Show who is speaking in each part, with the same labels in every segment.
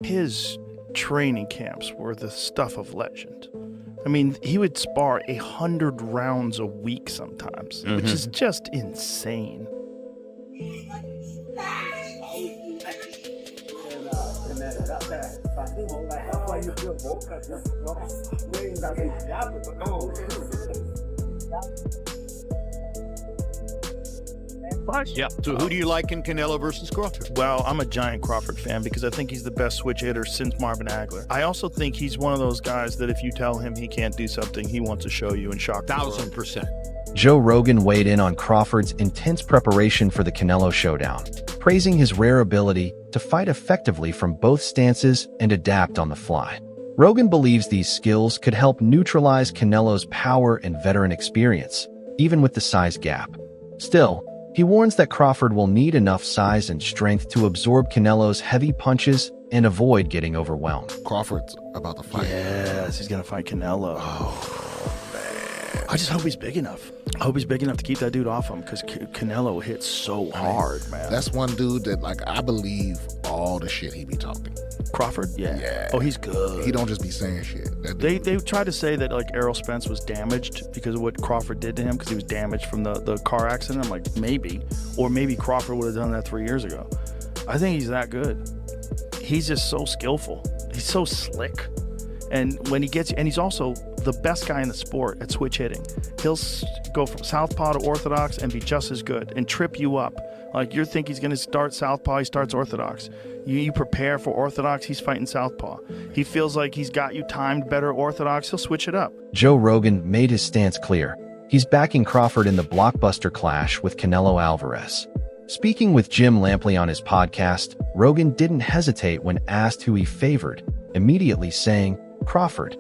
Speaker 1: His training camps were the stuff of legend. I mean, he would spar 100 rounds a week sometimes, which is just insane.
Speaker 2: Yeah. So who do you like in Canelo versus Crawford?
Speaker 1: Well, I'm a giant Crawford fan because I think he's the best switch hitter since Marvin Hagler. I also think he's one of those guys that if you tell him he can't do something, he wants to show you and shock the world.
Speaker 2: 1000%.
Speaker 3: Joe Rogan weighed in on Crawford's intense preparation for the Canelo showdown, praising his rare ability to fight effectively from both stances and adapt on the fly. Rogan believes these skills could help neutralize Canelo's power and veteran experience, even with the size gap. Still, he warns that Crawford will need enough size and strength to absorb Canelo's heavy punches and avoid getting overwhelmed.
Speaker 4: Crawford's about to fight.
Speaker 1: Yes, he's going to fight Canelo.
Speaker 4: Oh, man.
Speaker 1: I just hope he's big enough. I hope he's big enough to keep that dude off him because Canelo hits so hard, man.
Speaker 4: That's one dude that, like, I believe all the shit he be talking.
Speaker 1: Crawford? Yeah. Oh, he's good.
Speaker 4: He don't just be saying shit.
Speaker 1: They tried to say that, like, Errol Spence was damaged because of what Crawford did to him because he was damaged from the car accident. I'm like, maybe. Or maybe Crawford would have done that 3 years ago. I think he's that good. He's just so skillful. He's so slick. And when he gets, and he's also the best guy in the sport at switch hitting. He'll go from southpaw to orthodox and be just as good and trip you up. Like, you think he's going to start southpaw, he starts orthodox. You prepare for orthodox, he's fighting southpaw. He feels like he's got you timed better orthodox, he'll switch it up.
Speaker 3: Joe Rogan made his stance clear. He's backing Crawford in the blockbuster clash with Canelo Alvarez. Speaking with Jim Lampley on his podcast, Rogan didn't hesitate when asked who he favored, immediately saying, Crawford.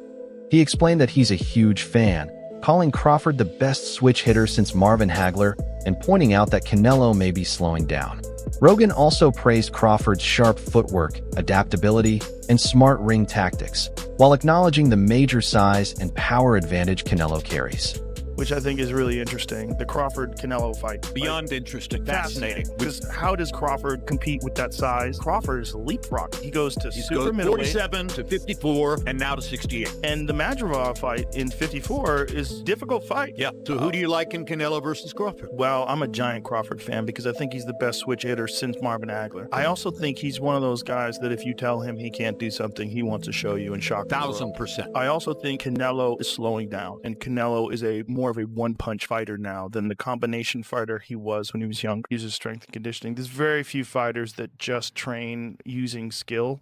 Speaker 3: He explained that he's a huge fan, calling Crawford the best switch hitter since Marvin Hagler, and pointing out that Canelo may be slowing down. Rogan also praised Crawford's sharp footwork, adaptability, and smart ring tactics, while acknowledging the major size and power advantage Canelo carries.
Speaker 1: Which I think is really interesting. The Crawford-Canelo fight.
Speaker 2: Beyond interesting. Fascinating.
Speaker 1: Because how does Crawford compete with that size? Crawford is leapfrog. He goes to super middleweight.
Speaker 2: 47 to 54 and now to 68.
Speaker 1: And the Madrigal fight in 54 is a difficult fight.
Speaker 2: Yeah. So who do you like in Canelo versus Crawford?
Speaker 1: Well, I'm a giant Crawford fan because I think he's the best switch hitter since Marvin Hagler. I also think he's one of those guys that if you tell him he can't do something, he wants to show you and shock the world.
Speaker 2: 1000%.
Speaker 1: I also think Canelo is slowing down, and Canelo is more of a one-punch fighter now than the combination fighter he was when he was young. He uses strength and conditioning. There's very few fighters that just train using skill,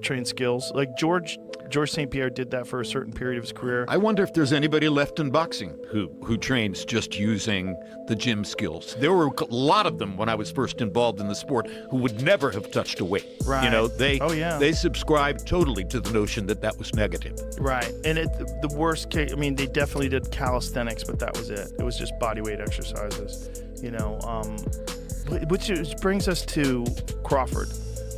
Speaker 1: train skills. Like George St. Pierre did that for a certain period of his career.
Speaker 2: I wonder if there's anybody left in boxing who trains just using the gym skills. There were a lot of them when I was first involved in the sport who would never have touched a weight.
Speaker 1: Right.
Speaker 2: You know, they subscribed totally to the notion that that was negative.
Speaker 1: Right. And the worst case, I mean, they definitely did calisthenics, but that was it. It was just body weight exercises, you know, which brings us to Crawford,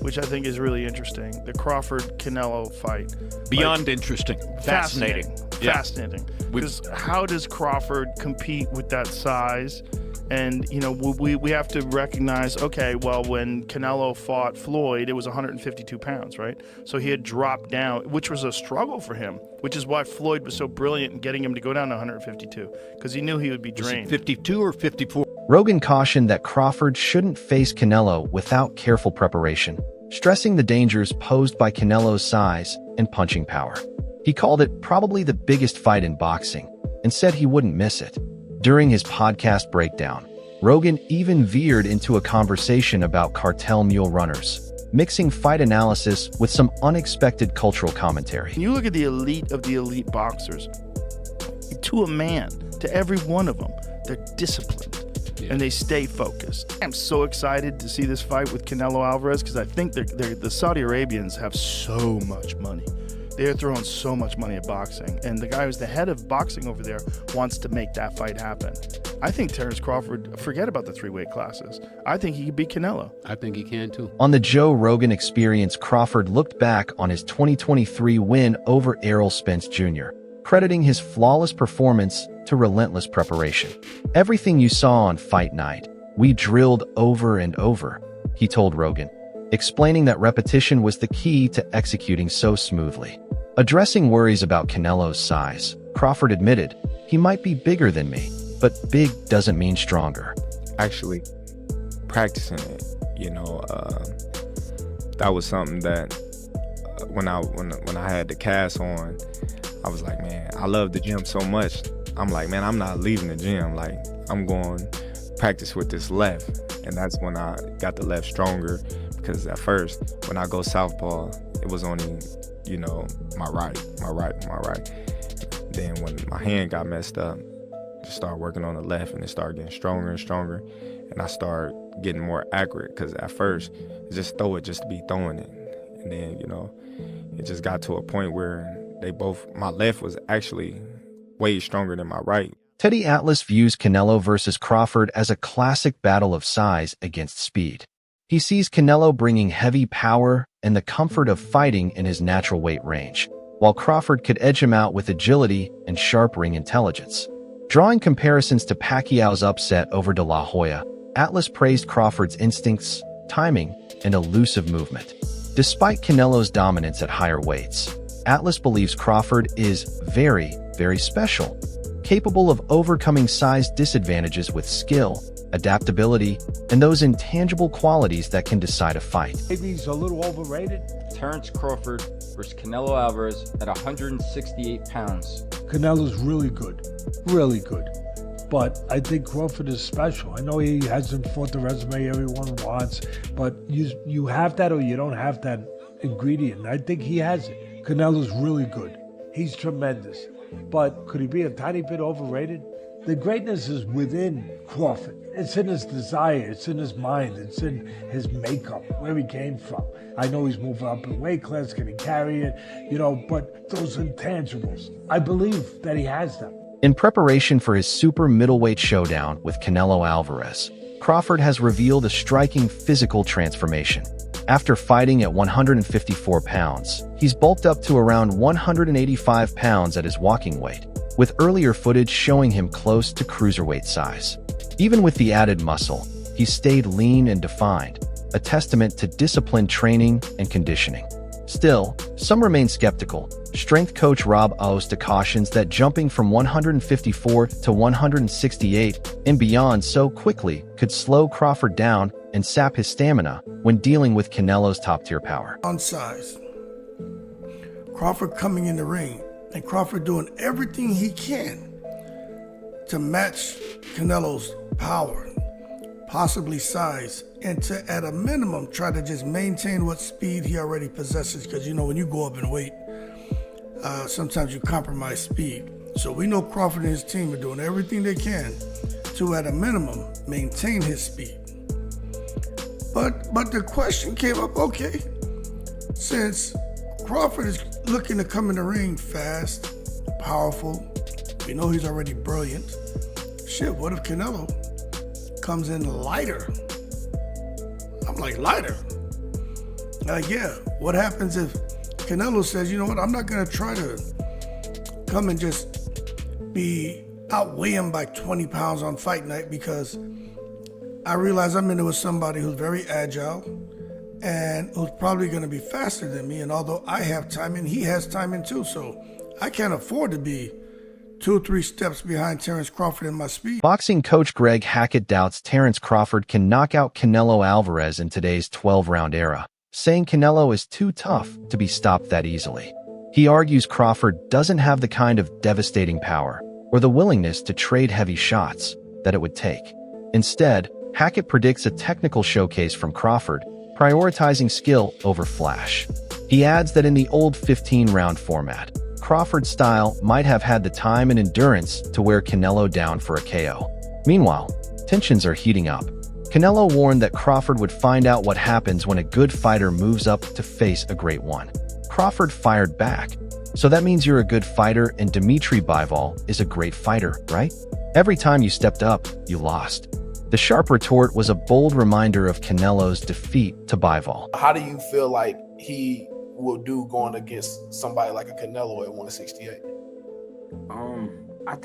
Speaker 1: which I think is really interesting. The Crawford-Canelo fight.
Speaker 2: Beyond interesting. Fascinating.
Speaker 1: Fascinating. Because how does Crawford compete with that size? And, you know, we have to recognize, okay, well, when Canelo fought Floyd, it was 152 pounds, right? So he had dropped down, which was a struggle for him, which is why Floyd was so brilliant in getting him to go down to 152, because he knew he would be drained.
Speaker 2: 52 or 54?
Speaker 3: Rogan cautioned that Crawford shouldn't face Canelo without careful preparation, stressing the dangers posed by Canelo's size and punching power. He called it probably the biggest fight in boxing and said he wouldn't miss it. During his podcast breakdown, Rogan even veered into a conversation about cartel mule runners, mixing fight analysis with some unexpected cultural commentary.
Speaker 1: You look at the elite of the elite boxers, to a man, to every one of them, they're disciplined. Yeah. And they stay focused. I'm so excited to see this fight with Canelo Alvarez because I think the Saudi Arabians have so much money. They're throwing so much money at boxing. And the guy who's the head of boxing over there wants to make that fight happen. I think Terence Crawford, forget about the 3 weight classes. I think he could beat Canelo.
Speaker 5: I think he can too.
Speaker 3: On the Joe Rogan Experience, Crawford looked back on his 2023 win over Errol Spence Jr., crediting his flawless performance to relentless preparation. Everything you saw on fight night, we drilled over and over, he told Rogan. explaining that repetition was the key to executing so smoothly. Addressing worries about Canelo's size, Crawford admitted, "He might be bigger than me, but big doesn't mean stronger."
Speaker 5: Actually, practicing it, that was something that when I had the cast on, I was like, man, I love the gym so much. I'm like, man, I'm not leaving the gym. Like, I'm going practice with this left. And that's when I got the left stronger, because at first, when I go southpaw, it was only, my right. Then when my hand got messed up, just started working on the left, and it started getting stronger and stronger. And I started getting more accurate, because at first, just throw it just to be throwing it. And then, it just got to a point where my left was actually way stronger than my right.
Speaker 3: Teddy Atlas views Canelo versus Crawford as a classic battle of size against speed. He sees Canelo bringing heavy power and the comfort of fighting in his natural weight range, while Crawford could edge him out with agility and sharp ring intelligence. Drawing comparisons to Pacquiao's upset over De La Hoya, Atlas praised Crawford's instincts, timing, and elusive movement. Despite Canelo's dominance at higher weights, Atlas believes Crawford is very, very special, capable of overcoming size disadvantages with skill, adaptability, and those intangible qualities that can decide a fight.
Speaker 6: Maybe he's a little overrated.
Speaker 7: Terence Crawford versus Canelo Alvarez at 168 pounds.
Speaker 6: Canelo's really good, really good. But I think Crawford is special. I know he hasn't fought the resume everyone wants, but you have that or you don't have that ingredient. I think he has it. Canelo's really good. He's tremendous. But could he be a tiny bit overrated? The greatness is within Crawford. It's in his desire, it's in his mind, it's in his makeup, where he came from. I know he's moving up in weight class, can he carry it? But those intangibles, I believe that he has them.
Speaker 3: In preparation for his super middleweight showdown with Canelo Alvarez, Crawford has revealed a striking physical transformation. After fighting at 154 pounds, he's bulked up to around 185 pounds at his walking weight, with earlier footage showing him close to cruiserweight size. Even with the added muscle, he's stayed lean and defined, a testament to disciplined training and conditioning. Still, some remain skeptical. Strength coach Rob Oster cautions that jumping from 154 to 168 and beyond so quickly could slow Crawford down and sap his stamina when dealing with Canelo's top-tier power.
Speaker 8: On size, Crawford coming in the ring and Crawford doing everything he can to match Canelo's power, possibly size, and to, at a minimum, try to just maintain what speed he already possesses. Because, when you go up in weight, sometimes you compromise speed. So we know Crawford and his team are doing everything they can to, at a minimum, maintain his speed. But the question came up, okay, since Crawford is looking to come in the ring fast, powerful, we know he's already brilliant. Shit, what if Canelo comes in lighter? I'm like, lighter? Like, yeah, what happens if Canelo says, you know what, I'm not gonna try to come and just outweigh him by 20 pounds on fight night, because I realize I'm in there with somebody who's very agile and who's probably gonna be faster than me, and although I have timing, he has timing too, so I can't afford to be 2 or 3 steps behind Terence Crawford in my speed.
Speaker 3: Boxing coach Greg Hackett doubts Terence Crawford can knock out Canelo Alvarez in today's 12-round era, saying Canelo is too tough to be stopped that easily. He argues Crawford doesn't have the kind of devastating power or the willingness to trade heavy shots that it would take. Instead, Hackett predicts a technical showcase from Crawford, prioritizing skill over flash. He adds that in the old 15-round format, Crawford's style might have had the time and endurance to wear Canelo down for a KO. Meanwhile, tensions are heating up. Canelo warned that Crawford would find out what happens when a good fighter moves up to face a great one. Crawford fired back. So that means you're a good fighter and Dimitri Bivol is a great fighter, right? Every time you stepped up, you lost. The sharp retort was a bold reminder of Canelo's defeat to Bivol.
Speaker 9: How do you feel like he will do going against somebody like a Canelo at 168?
Speaker 10: I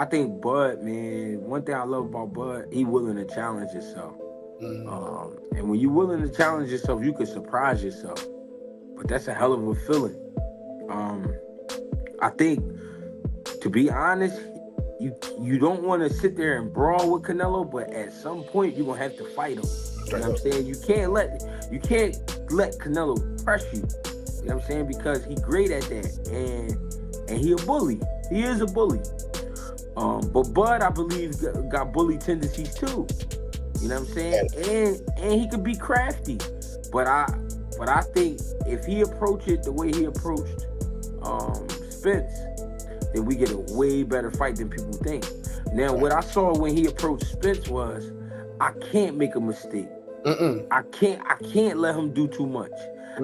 Speaker 10: think Bud, man, one thing I love about Bud, he willing to challenge himself. And when you're willing to challenge yourself, you can surprise yourself. But that's a hell of a feeling. I think, to be honest, you don't want to sit there and brawl with Canelo, but at some point you're gonna have to fight him. You know what I'm saying? You can't let Canelo press you. You know what I'm saying? Because he's great at that, and he a bully. He is a bully. But Bud, I believe, got bully tendencies too. You know what I'm saying? And he could be crafty. But I think if he approached it the way he approached Spence, then we get a way better fight than people think. Now, what I saw when he approached Spence was, I can't make a mistake. I can't let him do too much.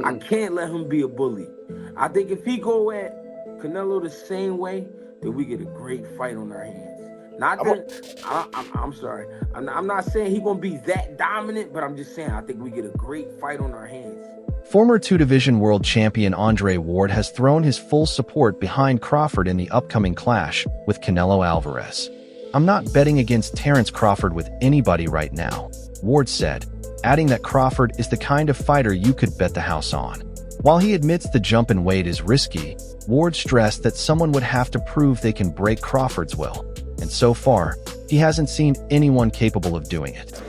Speaker 10: I can't let him be a bully. I think if he go at Canelo the same way, then we get a great fight on our hands. I'm sorry. I'm not saying he's gonna be that dominant, but I'm just saying I think we get a great fight on our hands.
Speaker 3: Former two-division world champion Andre Ward has thrown his full support behind Crawford in the upcoming clash with Canelo Alvarez. "I'm not betting against Terence Crawford with anybody right now," Ward said, adding that Crawford is the kind of fighter you could bet the house on. While he admits the jump in weight is risky, Ward stressed that someone would have to prove they can break Crawford's will, and so far, he hasn't seen anyone capable of doing it.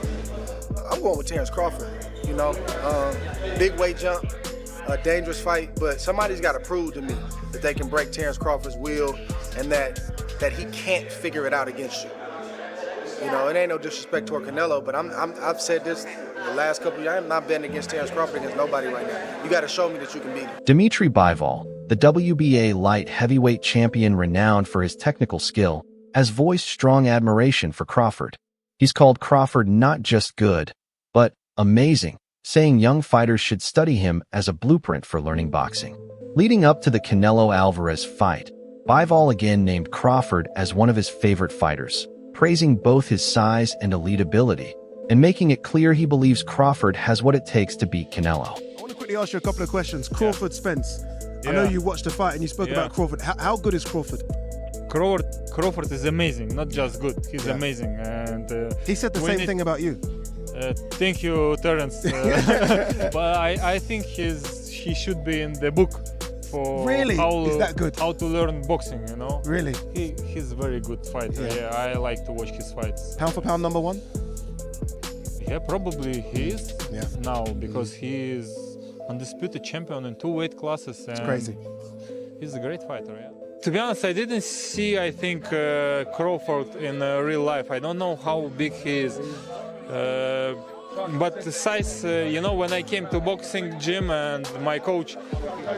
Speaker 11: I'm going with Terence Crawford. You know, big weight jump, a dangerous fight, but somebody's got to prove to me that they can break Terence Crawford's will and that he can't figure it out against you. You know, it ain't no disrespect toward Canelo, but I've said this the last couple of years. I'm not betting against Terence Crawford against nobody right now. You got to show me that you can beat him.
Speaker 3: Dimitri Bivol, the WBA light heavyweight champion renowned for his technical skill, has voiced strong admiration for Crawford. He's called Crawford not just good, but amazing, saying young fighters should study him as a blueprint for learning boxing. Leading up to the Canelo Alvarez fight, Bivol again named Crawford as one of his favorite fighters, praising both his size and elite ability, and making it clear he believes Crawford has what it takes to beat Canelo.
Speaker 12: I want to quickly ask you a couple of questions. Crawford, Spence. I know you watched the fight and you spoke about Crawford. How good is Crawford?
Speaker 13: Crawford is amazing, not just good. He's amazing, and
Speaker 12: he said the same thing about you.
Speaker 13: Thank you, Terence. But I think he should be in the book for
Speaker 12: is that good?
Speaker 13: How to learn boxing. You know.
Speaker 12: Really?
Speaker 13: He's a very good fighter. Yeah, I like to watch his fights.
Speaker 12: Pound for pound, number one.
Speaker 13: Yeah, probably he is now because he is undisputed champion in 2 weight classes.
Speaker 12: It's crazy.
Speaker 13: He's a great fighter. Yeah. To be honest, I didn't see, I think, Crawford in real life. I don't know how big he is. But the size, you know, when I came to boxing gym and my coach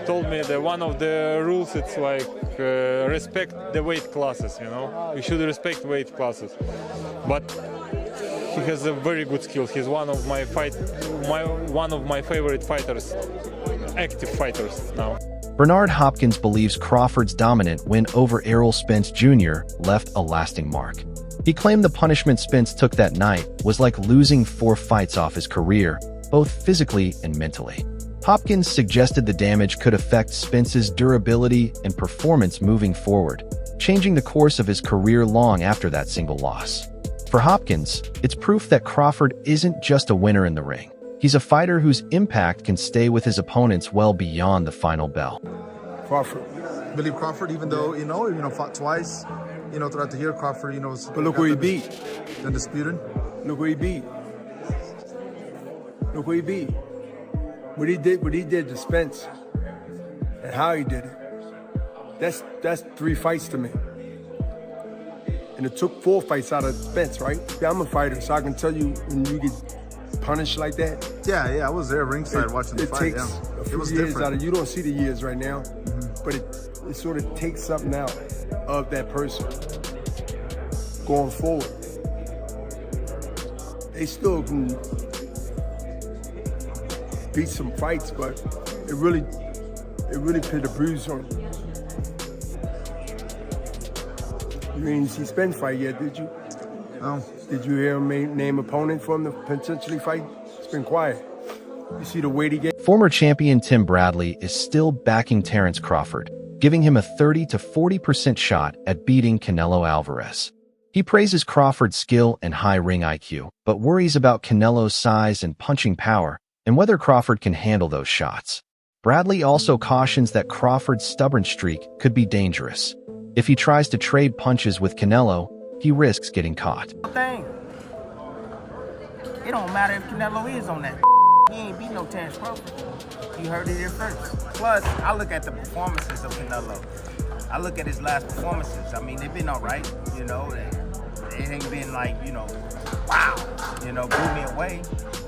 Speaker 13: told me that one of the rules, it's like respect the weight classes, you know. You should respect weight classes. But he has a very good skill. He's one of my favorite fighters, active fighters now.
Speaker 3: Bernard Hopkins believes Crawford's dominant win over Errol Spence Jr. left a lasting mark. He claimed the punishment Spence took that night was like losing 4 fights off his career, both physically and mentally. Hopkins suggested the damage could affect Spence's durability and performance moving forward, changing the course of his career long after that single loss. For Hopkins, it's proof that Crawford isn't just a winner in the ring. He's a fighter whose impact can stay with his opponents well beyond the final bell.
Speaker 14: Crawford. Believe Crawford, even though, fought twice, throughout the year, Crawford, is...
Speaker 15: But look who he beat.
Speaker 14: Undisputed.
Speaker 15: Look who he beat. Look who he beat. What he did to Spence and how he did it. That's 3 fights to me. And it took 4 fights out of Spence, right? Yeah, I'm a fighter, so I can tell you when you get punished like that.
Speaker 14: Yeah, I was there ringside watching the fight.
Speaker 15: It takes a few years out of you. Don't see the years right now, but it sort of takes something out of that person going forward. They still can beat some fights, but it really put a bruise on them. You didn't see Spence fight yet, did you?
Speaker 14: No.
Speaker 15: Did you hear him name opponent for him to potentially fight? It's been quiet. You see the weight he gave?
Speaker 3: Former champion Tim Bradley is still backing Terence Crawford, giving him a 30 to 40% shot at beating Canelo Alvarez. He praises Crawford's skill and high ring IQ, but worries about Canelo's size and punching power and whether Crawford can handle those shots. Bradley also cautions that Crawford's stubborn streak could be dangerous. If he tries to trade punches with Canelo, he risks getting caught.
Speaker 10: Thing. It don't matter if Canelo is on that. He ain't beat no Terence Crawford. You heard it here first. Plus, I look at the performances of Canelo. I look at his last performances. I mean, they've been all right, you know. It ain't been like, you know, wow, you know, blew me away.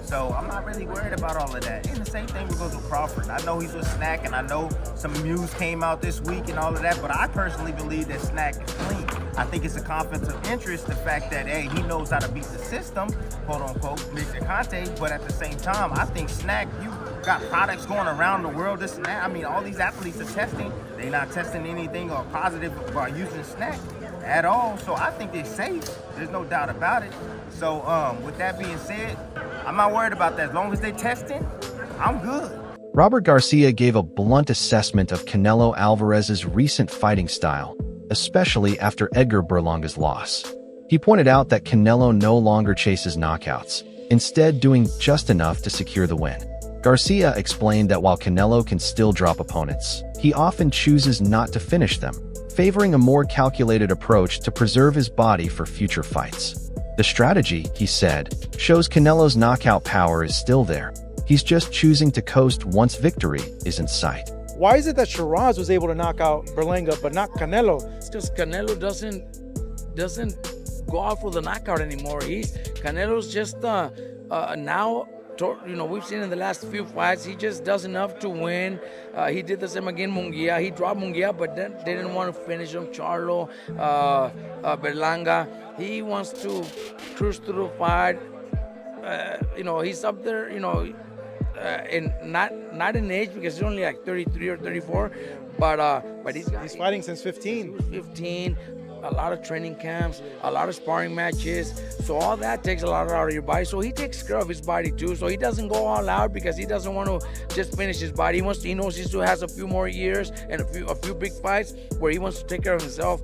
Speaker 10: So I'm not really worried about all of that. And the same thing goes with Crawford. I know he's with Snack, and I know some news came out this week and all of that, but I personally believe that Snack is clean. I think it's a conflict of interest, the fact that, hey, he knows how to beat the system, quote unquote, Mr. Conte, but at the same time, I think Snack, you got products going around the world, this and that. I mean, all these athletes are testing. They're not testing anything or positive by using Snack at all. So I think they're safe. There's no doubt about it. So with that being said, I'm not worried about that. As long as they're testing, I'm good.
Speaker 3: Robert Garcia gave a blunt assessment of Canelo Alvarez's recent fighting style, especially after Edgar Berlanga's loss. He pointed out that Canelo no longer chases knockouts, instead doing just enough to secure the win. Garcia explained that while Canelo can still drop opponents, he often chooses not to finish them, favoring a more calculated approach to preserve his body for future fights. The strategy, he said, shows Canelo's knockout power is still there. He's just choosing to coast once victory is in sight.
Speaker 16: Why is it that Shiraz was able to knock out Berlanga, but not Canelo?
Speaker 17: It's because Canelo doesn't go out for the knockout anymore. Canelo's just now. You know, we've seen in the last few fights, he just does enough to win. He did the same again, Munguia. He dropped Munguia, but then they didn't want to finish him. Charlo, Berlanga. He wants to cruise through the fight. You know, he's up there, you know, in not in age because he's only like 33 or 34, but he's
Speaker 16: fighting since 15.
Speaker 17: He was 15. A lot of training camps, a lot of sparring matches. So all that takes a lot out of your body. So he takes care of his body too. So he doesn't go all out because he doesn't want to just finish his body. He knows he still has a few more years and a few big fights where he wants to take care of himself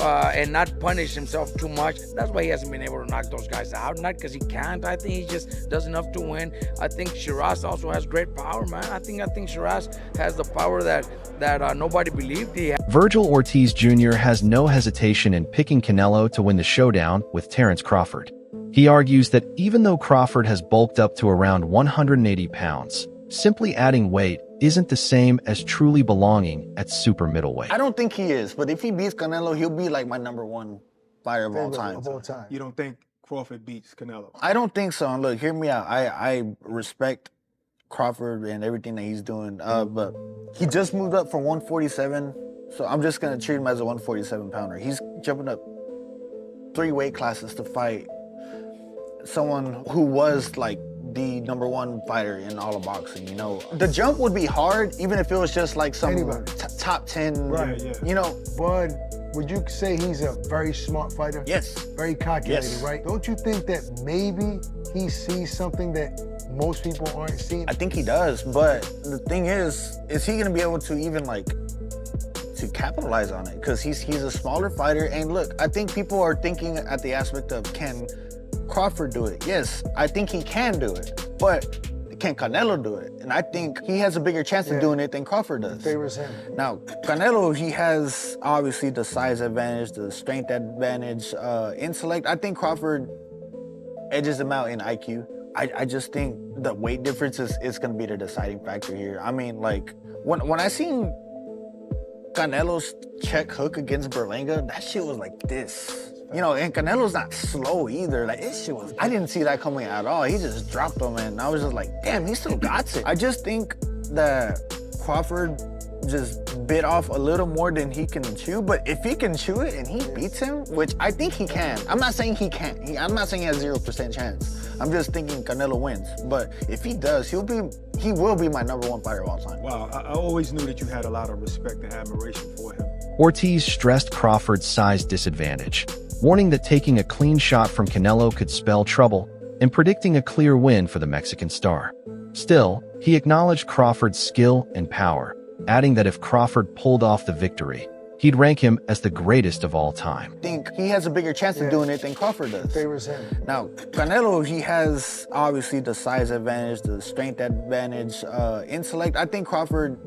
Speaker 17: and not punish himself too much. That's why he hasn't been able to knock those guys out. Not because he can't. I think he just does enough to win. I think Shiraz also has great power, man. I think Shiraz has the power that nobody believed he had.
Speaker 3: Virgil Ortiz Jr. has no hesitation in picking Canelo to win the showdown with Terence Crawford. He argues that even though Crawford has bulked up to around 180 pounds, simply adding weight isn't the same as truly belonging at super middleweight.
Speaker 18: I don't think he is, but if he beats Canelo, he'll be like my #1 fighter of all time.
Speaker 12: You don't think Crawford beats Canelo?
Speaker 18: I don't think so. And look, hear me out. I respect Crawford and everything that he's doing, but he just moved up from 147. So I'm just going to treat him as a 147 pounder. He's jumping up 3 weight classes to fight someone who was like the #1 fighter in all of boxing, you know. The jump would be hard even if it was just like some top 10,
Speaker 15: right, yeah.
Speaker 18: You know.
Speaker 15: Bud, would you say he's a very smart fighter?
Speaker 18: Yes.
Speaker 15: Very calculated,
Speaker 18: Yes.
Speaker 15: right? Don't you think that maybe he sees something that most people aren't seeing?
Speaker 18: I think he does, but the thing is he going to be able to even like to capitalize on it? Because he's a smaller fighter, and look, I think people are thinking at the aspect of, can Crawford do it? Yes, I think he can do it, but can Canelo do it? And I think he has a bigger chance of doing it than Crawford does.
Speaker 15: Favors him.
Speaker 18: Now, Canelo, he has obviously the size advantage, the strength advantage, intellect. I think Crawford edges him out in IQ. I just think the weight difference is going to be the deciding factor here. I mean, like, when I seen Canelo's check hook against Berlanga, that shit was like this. You know, and Canelo's not slow either. Like, this shit was, I didn't see that coming at all. He just dropped him, and I was just like, damn, he still got it. I just think that Crawford just bit off a little more than he can chew, but if he can chew it and he beats him, which I think he can. I'm not saying he can't. I'm not saying he has 0% chance. I'm just thinking Canelo wins. But if he does, he will be my #1 fighter of all time.
Speaker 12: Wow, I always knew that you had a lot of respect and admiration for him.
Speaker 3: Ortiz stressed Crawford's size disadvantage, warning that taking a clean shot from Canelo could spell trouble and predicting a clear win for the Mexican star. Still, he acknowledged Crawford's skill and power, adding that if Crawford pulled off the victory, he'd rank him as the greatest of all time.
Speaker 18: I think he has a bigger chance of doing it than Crawford does.
Speaker 15: Favors him.
Speaker 18: Now, Canelo, he has obviously the size advantage, the strength advantage, intellect. I think Crawford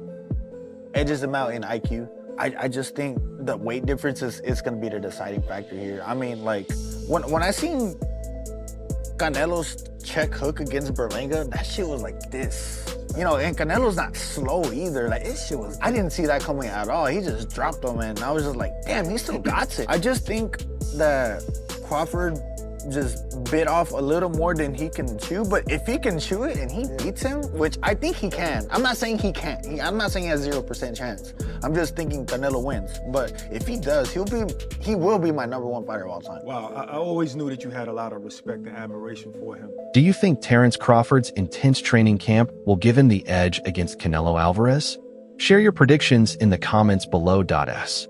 Speaker 18: edges him out in IQ. I just think the weight difference is going to be the deciding factor here. I mean, like, when I seen Canelo's check hook against Berlanga, that shit was like this. You know, and Canelo's not slow either. Like, this shit was, I didn't see that coming at all. He just dropped him, and I was just like, damn, he still got it. I just think that Crawford just bit off a little more than he can chew, but if he can chew it and he beats him, which I think he can. I'm not saying he can't. I'm not saying he has 0% chance. I'm just thinking Canelo wins. But if he does, he will be my #1 fighter of all time.
Speaker 12: Wow, I always knew that you had a lot of respect and admiration for him.
Speaker 3: Do you think Terence Crawford's intense training camp will give him the edge against Canelo Alvarez? Share your predictions in the comments below. S.